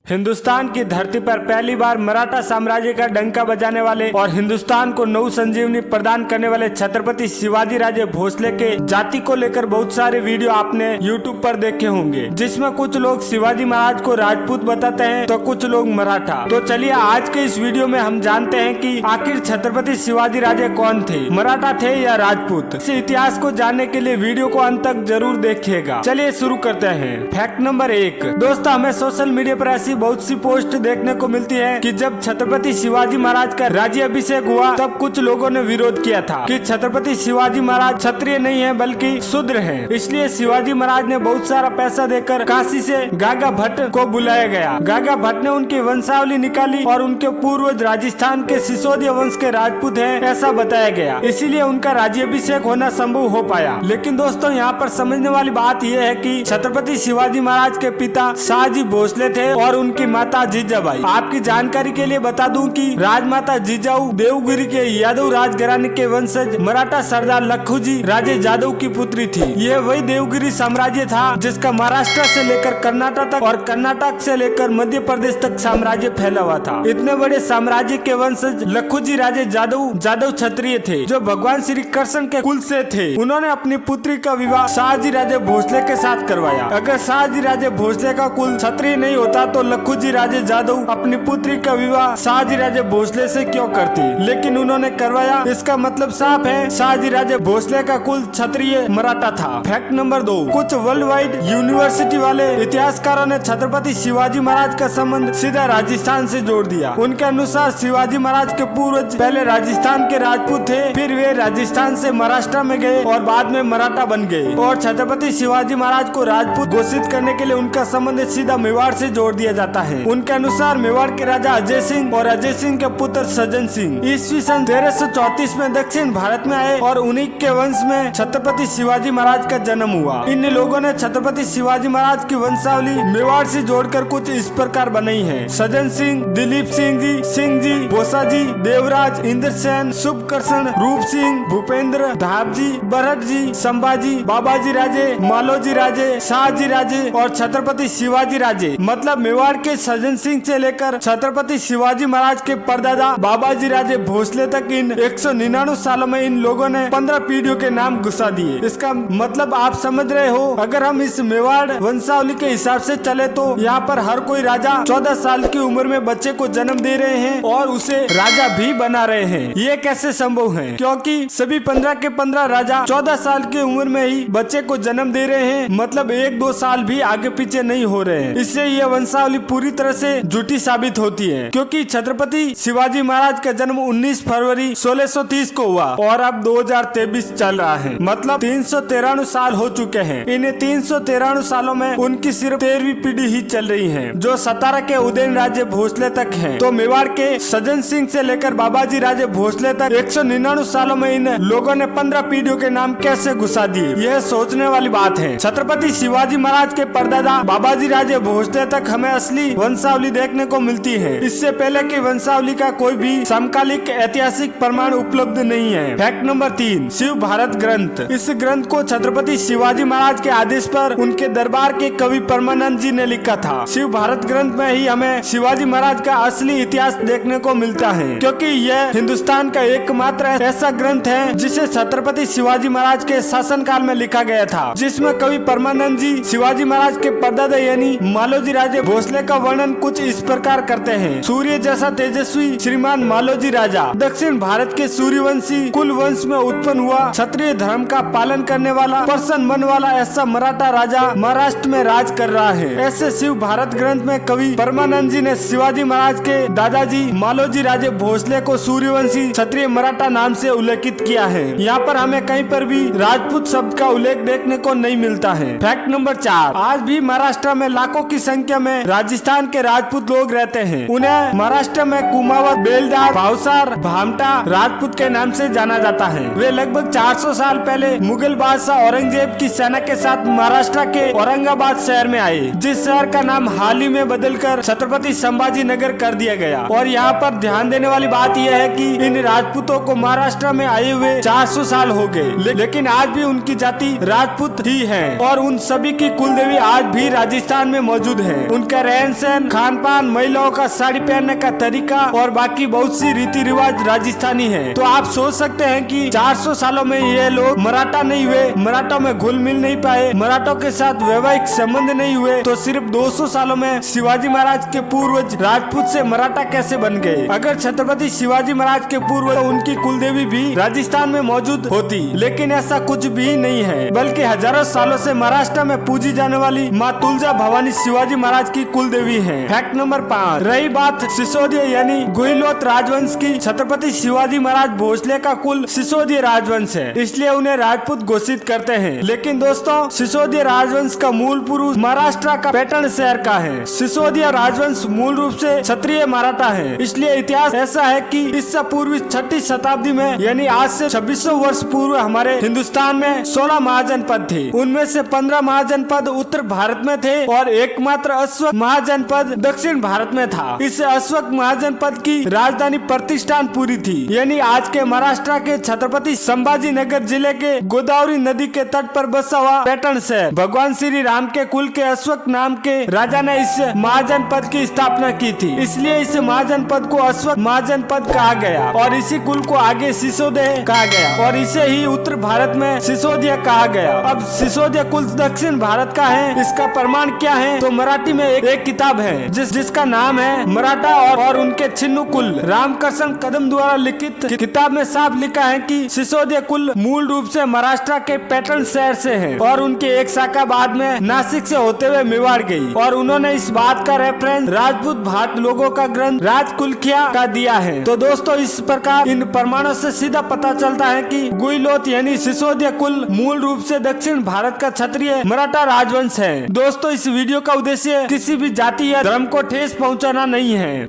हिंदुस्तान की धरती पर पहली बार मराठा साम्राज्य का डंका बजाने वाले और हिंदुस्तान को नव संजीवनी प्रदान करने वाले छत्रपति शिवाजी राजे भोसले के जाति को लेकर बहुत सारे वीडियो आपने YouTube पर देखे होंगे, जिसमें कुछ लोग शिवाजी महाराज को राजपूत बताते हैं तो कुछ लोग मराठा। तो चलिए आज के इस वीडियो में हम जानते हैं कि आखिर छत्रपति शिवाजी राजे कौन थे, मराठा थे या राजपूत। इस इतिहास को जानने के लिए वीडियो को अंत तक जरूर देखिएगा। चलिए शुरू करते हैं। Fact number 1। दोस्तों, हमें सोशल मीडिया पर ऐसी बहुत सी पोस्ट देखने को मिलती है कि जब छत्रपति शिवाजी महाराज का राज्याभिषेक हुआ तब कुछ लोगों ने विरोध किया था कि छत्रपति शिवाजी महाराज क्षत्रिय नहीं है बल्कि शूद्र हैं। इसलिए शिवाजी महाराज ने बहुत सारा पैसा देकर काशी से गागा भट्ट को बुलाया गया। गागा भट्ट ने उनकी वंशावली निकाली और उनके पूर्वज राजस्थान के सिसोदिया वंश के राजपूत हैं ऐसा बताया गया, इसीलिए उनका राज्याभिषेक होना संभव हो पाया। लेकिन दोस्तों, यहाँ पर समझने वाली बात यह है कि छत्रपति शिवाजी महाराज के पिता शाहजी भोसले थे और उनकी माता जीजाबाई। आपकी जानकारी के लिए बता दूं कि राजमाता जीजाऊ देवगिरी के यादव राजघराने के वंशज मराठा सरदार लखुजी राजे जादव की पुत्री थी। यह वही देवगिरी साम्राज्य था जिसका महाराष्ट्र से लेकर कर्नाटक तक और कर्नाटक से लेकर मध्य प्रदेश तक साम्राज्य फैला हुआ था। इतने बड़े साम्राज्य के वंशज लखुजी राजे जादव क्षत्रिय थे जो भगवान श्री कृष्ण के कुल से थे। उन्होंने अपनी पुत्री का विवाह शाहजी राजे भोसले के साथ करवाया। अगर शाहजी राजे भोसले का कुल क्षत्रिय नहीं होता तो लखुजी राजे जादव अपनी पुत्री का विवाह शाहजी राजे भोसले से क्यों करती, लेकिन उन्होंने करवाया। इसका मतलब साफ है, शाहजी राजे भोसले का कुल क्षत्रिय मराठा था। Fact number 2। कुछ वर्ल्ड वाइड यूनिवर्सिटी वाले इतिहासकारों ने छत्रपति शिवाजी महाराज का संबंध सीधा राजस्थान से जोड़ दिया। उनके अनुसार शिवाजी महाराज के पूर्वज पहले राजस्थान के राजपूत थे, फिर वे राजस्थान से महाराष्ट्र में गए और बाद में मराठा बन गए। और छत्रपति शिवाजी महाराज को राजपूत घोषित करने के लिए उनका संबंध सीधा मेवाड़ से जोड़ दिया जाता है। उनके अनुसार मेवाड़ के राजा अजय सिंह और अजय सिंह के पुत्र सज्जन सिंह ईस्वी सन 1334 में दक्षिण भारत में आए और उन्हीं के वंश में छत्रपति शिवाजी महाराज का जन्म हुआ। इन लोगों ने छत्रपति शिवाजी महाराज की वंशावली मेवाड़ से जोड़कर कुछ इस प्रकार बनाई है। सज्जन सिंह, दिलीप सिंह जी, बोसा जी, देवराज, इंद्रसेन, शुभकर्षण, रूप सिंह, भूपेंद्र, धाबजी, बरहट जी, संभाजी, बाबाजी राजे, मालोजी राजे, शाहजी राजे और छत्रपति शिवाजी राजे। मतलब मेवाड़ के सज्जन सिंह से लेकर छत्रपति शिवाजी महाराज के परदादा बाबाजी राजे भोसले तक इन 199 सालों में इन लोगों ने 15 पीढ़ियों के नाम घुसा दिए। इसका मतलब आप समझ रहे हो। अगर हम इस मेवाड़ वंशावली के हिसाब से चले तो यहाँ पर हर कोई राजा 14 साल की उम्र में बच्चे को जन्म दे रहे हैं और उसे राजा भी बना रहे हैं। ये कैसे संभव है? क्योंकि सभी 15 के 15 राजा 14 साल की उम्र में ही बच्चे को जन्म दे रहे हैं, मतलब 1-2 साल भी आगे पीछे नहीं हो रहे हैं। इससे ये वंशावली पूरी तरह से झूठी साबित होती है, क्योंकि छत्रपति शिवाजी महाराज का जन्म 19 फरवरी 1630 को हुआ और अब 2023 चल रहा है, मतलब 393 साल हो चुके हैं। इन 393 सालों में उनकी सिर्फ 13वीं पीढ़ी ही चल रही है, जो सतारा के उदयन राजे भोसले तक है। तो मेवाड़ के सज्जन सिंह से लेकर बाबाजी राजे भोसले तक 199 सालों में इन लोगों ने 15 पीढ़ियों के नाम कैसे घुसा दिए, यह सोचने वाली बात है। छत्रपति शिवाजी महाराज के परदादा बाबाजी राजे भोसले तक हमें असली वंशावली देखने को मिलती है। इससे पहले की वंशावली का कोई भी समकालिक ऐतिहासिक प्रमाण उपलब्ध नहीं है। Fact number 3। शिव भारत ग्रंथ। इस ग्रंथ को छत्रपति शिवाजी महाराज के आदेश पर उनके दरबार के कवि परमानंद जी ने लिखा था। शिव भारत ग्रंथ में ही हमें शिवाजी महाराज का असली इतिहास देखने को मिलता है, क्योंकि यह हिंदुस्तान का एकमात्र ऐसा ग्रंथ है जिसे छत्रपति शिवाजी महाराज के शासन काल में लिखा गया था, जिसमें कवि परमानंद जी शिवाजी महाराज के परदादा यानी मालोजी राजे भोसले का वर्णन कुछ इस प्रकार करते हैं। सूर्य जैसा तेजस्वी श्रीमान मालोजी राजा दक्षिण भारत के सूर्यवंशी कुल वंश में उत्पन्न हुआ, क्षत्रिय धर्म का पालन करने वाला, प्रसन्न मन वाला ऐसा मराठा राजा महाराष्ट्र में राज कर रहा है। ऐसे शिव भारत ग्रंथ में कवि परमानंद जी ने शिवाजी महाराज के दादाजी मालोजी राजे भोसले को सूर्यवंशी क्षत्रिय मराठा नाम से उल्लेखित किया है। यहाँ पर हमें कहीं पर भी राजपूत शब्द का उल्लेख देखने को नहीं मिलता है। Fact number 4। आज भी महाराष्ट्र में लाखों की संख्या में राजस्थान के राजपूत लोग रहते हैं। उन्हें महाराष्ट्र में कुमावत, बेलदार, भावसार, भामटा राजपूत के नाम से जाना जाता है। वे लगभग 400 साल पहले मुगल बादशाह औरंगजेब की सेना के साथ महाराष्ट्र के औरंगाबाद शहर में आए, जिस शहर का नाम हाल ही में बदलकर छत्रपति संभाजी नगर कर दिया गया। और यहाँ पर ध्यान देने वाली बात यह है कि इन राजपूतों को महाराष्ट्र में आए हुए 400 साल हो गए, लेकिन आज भी उनकी जाति राजपूत ही है और उन सभी की कुलदेवी आज भी राजस्थान में मौजूद है। उनका रहन सहन, खान पान, महिलाओं का साड़ी पहनने का तरीका और बाकी बहुत सी रीति रिवाज राजस्थानी है। तो आप सोच सकते हैं कि 400 सालों में ये लोग मराठा नहीं हुए, मराठों में घुल मिल नहीं पाए, मराठों के साथ वैवाहिक संबंध नहीं हुए, तो सिर्फ 200 सालों में शिवाजी महाराज के पूर्वज राजपूत से मराठा कैसे बन गए? अगर छत्रपति शिवाजी महाराज के पूर्वज तो उनकी कुलदेवी भी राजस्थान में मौजूद होती, लेकिन ऐसा कुछ भी नहीं है, बल्कि हजारों सालों से महाराष्ट्र में पूजी जाने वाली माँ तुलजा भवानी शिवाजी महाराज की कुलदेवी है। Fact number 5। रही बात सिसोदिया यानी गुहिलोत राजवंश की, छत्रपति शिवाजी महाराज भोसले का कुल सिसोदिया राजवंश है, इसलिए उन्हें राजपूत घोषित करते हैं। लेकिन दोस्तों, सिसोदिया राजवंश का मूल पुरुष महाराष्ट्र का पैटर्न शहर का है। सिसोदिया राजवंश मूल रूप से क्षत्रिय मराठा है, इसलिए इतिहास ऐसा है कि इससे पूर्व 6ठी शताब्दी में यानी आज से 2600 वर्ष पूर्व हमारे हिंदुस्तान में 16 महाजनपद थे। उनमें से 15 महाजनपद उत्तर भारत में थे और एकमात्र अश्वक महाजनपद दक्षिण भारत में था। इस अश्वक महाजनपद की राजधानी प्रतिष्ठानपुरी थी, यानी आज के महाराष्ट्र के छत्रपति संभाजी नगर जिले के गोदावरी नदी के तट पर बसा हुआ पैटर्न शहर। भगवान श्री राम के कुल के अश्वक नाम के राजा ने इस महाजनपद की स्थापना की थी, इसलिए इस महाजनपद को अश्वक महाजनपद कहा गया और इसी कुल को आगे सिसोदिया कहा गया और इसे ही उत्तर भारत में सिसोदिया कहा गया। अब सिसोदिया कुल दक्षिण भारत का है, इसका प्रमाण क्या है? तो मराठी में एक किताब है जिसका नाम है मराठा और उनके छिन्नु कुल। रामकृष्ण कदम द्वारा लिखित किताब में साफ लिखा है कि सिसोदिया कुल मूल रूप से महाराष्ट्र के पैटर्न शहर से है और उनकी एक शाखा बाद में नासिक से होते हुए मेवाड़ गई और उन्होंने इस बात का रेफरेंस राजपूत भाट लोगों का ग्रंथ राजकुलखिया का दिया है। तो दोस्तों, इस प्रकार इन प्रमाणों से सीधा पता चलता है कि गुहिलोत यानी सिसोदिया कुल मूल रूप से दक्षिण भारत का क्षत्रिय मराठा राजवंश है। दोस्तों, इस वीडियो का उद्देश्य किसी भी जाति या धर्म को ठेस पहुंचाना नहीं है।